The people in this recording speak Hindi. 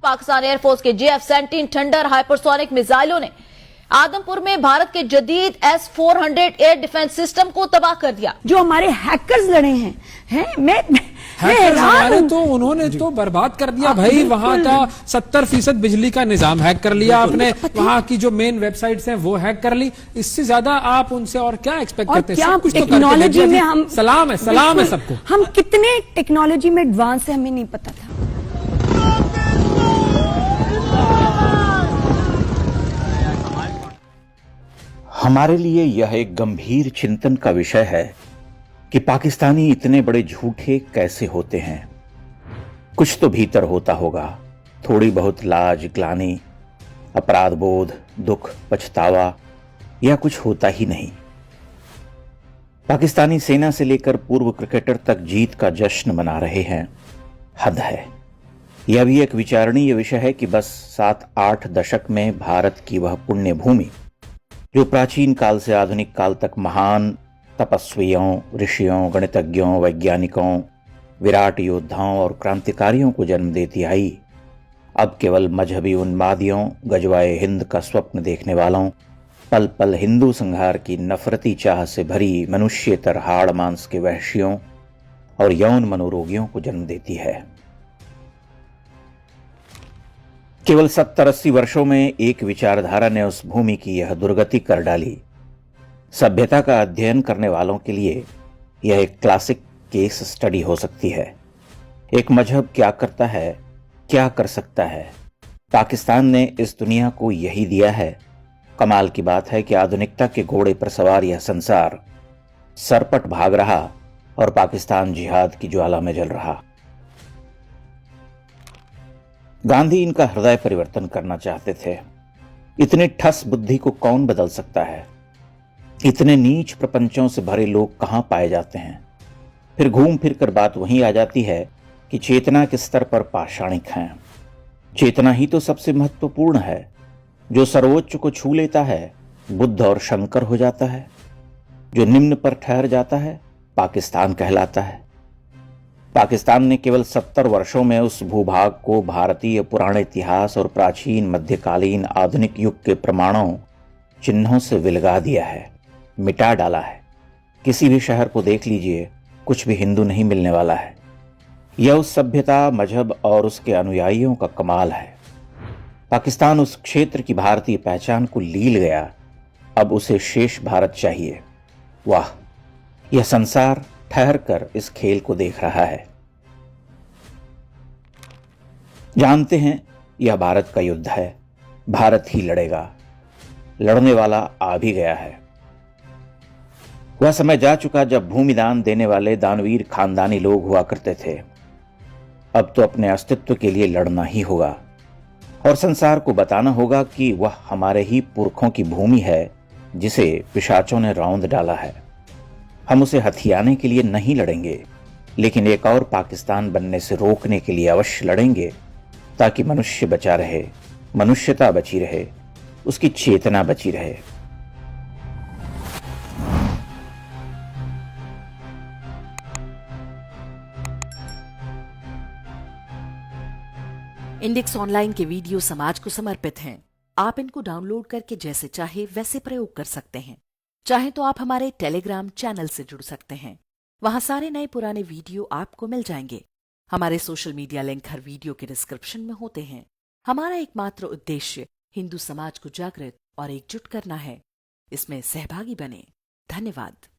पाकिस्तान एयरफोर्स के JF-17 थंडर हाइपरसोनिक मिसाइलों ने आदमपुर में भारत के जदीद S-400 एयर डिफेंस सिस्टम को तबाह कर दिया। जो हमारे हैकर्स लड़े हैं मैं हमारे तो उन्होंने तो बर्बाद कर दिया भाई। वहां का 70% बिजली का निजाम हैक कर लिया आपने, वहां की जो मेन वेबसाइट्स हैं वो हैक कर ली। इससे ज्यादा आप उनसे और क्या एक्सपेक्ट करते हैं? क्या कुछ टेक्नोलॉजी में हम सलाम है सबको। हम कितने टेक्नोलॉजी में एडवांस है हमें नहीं पता था। हमारे लिए यह एक गंभीर चिंतन का विषय है कि पाकिस्तानी इतने बड़े झूठे कैसे होते हैं। कुछ तो भीतर होता होगा, थोड़ी बहुत लाज, ग्लानि, अपराध बोध, दुख, पछतावा, या कुछ होता ही नहीं। पाकिस्तानी सेना से लेकर पूर्व क्रिकेटर तक जीत का जश्न मना रहे हैं। हद है। यह भी एक विचारणीय विषय है कि बस 7-8 दशक में भारत की वह पुण्य भूमि जो प्राचीन काल से आधुनिक काल तक महान तपस्वियों, ऋषियों, गणितज्ञों, वैज्ञानिकों, विराट योद्धाओं और क्रांतिकारियों को जन्म देती आई, अब केवल मजहबी उन्मादियों, गजवाए हिंद का स्वप्न देखने वालों, पल पल हिंदू संहार की नफरती चाह से भरी मनुष्यतर हाड़ मांस के वहशियों और यौन मनोरोगियों को जन्म देती है। केवल 70-80 वर्षों में एक विचारधारा ने उस भूमि की यह दुर्गति कर डाली। सभ्यता का अध्ययन करने वालों के लिए यह एक क्लासिक केस स्टडी हो सकती है। एक मजहब क्या करता है, क्या कर सकता है। पाकिस्तान ने इस दुनिया को यही दिया है। कमाल की बात है कि आधुनिकता के घोड़े पर सवार यह संसार सरपट भाग रहा और पाकिस्तान जिहाद की ज्वाला में जल रहा। गांधी इनका हृदय परिवर्तन करना चाहते थे। इतनी ठस बुद्धि को कौन बदल सकता है? इतने नीच प्रपंचों से भरे लोग कहां पाए जाते हैं? फिर घूम फिर कर बात वहीं आ जाती है कि चेतना के स्तर पर पाषाणिक हैं। चेतना ही तो सबसे महत्वपूर्ण है। जो सर्वोच्च को छू लेता है बुद्ध और शंकर हो जाता है। जो निम्न पर ठहर जाता है पाकिस्तान कहलाता है। पाकिस्तान ने केवल 70 वर्षों में उस भूभाग को भारतीय पुराने इतिहास और प्राचीन, मध्यकालीन, आधुनिक युग के प्रमाणों, चिन्हों से विलगा दिया है, मिटा डाला है। किसी भी शहर को देख लीजिए, कुछ भी हिंदू नहीं मिलने वाला है। यह उस सभ्यता, मजहब और उसके अनुयायियों का कमाल है। पाकिस्तान उस क्षेत्र की भारतीय पहचान को लील गया। अब उसे शेष भारत चाहिए। वाह, यह संसार ठहर कर इस खेल को देख रहा है। जानते हैं यह भारत का युद्ध है। भारत ही लड़ेगा। लड़ने वाला आ भी गया है। वह समय जा चुका जब भूमिदान देने वाले दानवीर खानदानी लोग हुआ करते थे। अब तो अपने अस्तित्व के लिए लड़ना ही होगा और संसार को बताना होगा कि वह हमारे ही पुरखों की भूमि है जिसे पिशाचों ने रौंद डाला है। हम उसे हथियाने के लिए नहीं लड़ेंगे, लेकिन एक और पाकिस्तान बनने से रोकने के लिए अवश्य लड़ेंगे, ताकि मनुष्य बचा रहे, मनुष्यता बची रहे, उसकी चेतना बची रहे। इंडेक्स ऑनलाइन के वीडियो समाज को समर्पित हैं। आप इनको डाउनलोड करके जैसे चाहे वैसे प्रयोग कर सकते हैं। चाहे तो आप हमारे टेलीग्राम चैनल से जुड़ सकते हैं। वहां सारे नए पुराने वीडियो आपको मिल जाएंगे। हमारे सोशल मीडिया लिंक हर वीडियो के डिस्क्रिप्शन में होते हैं। हमारा एकमात्र उद्देश्य हिंदू समाज को जागृत और एकजुट करना है। इसमें सहभागी बने। धन्यवाद।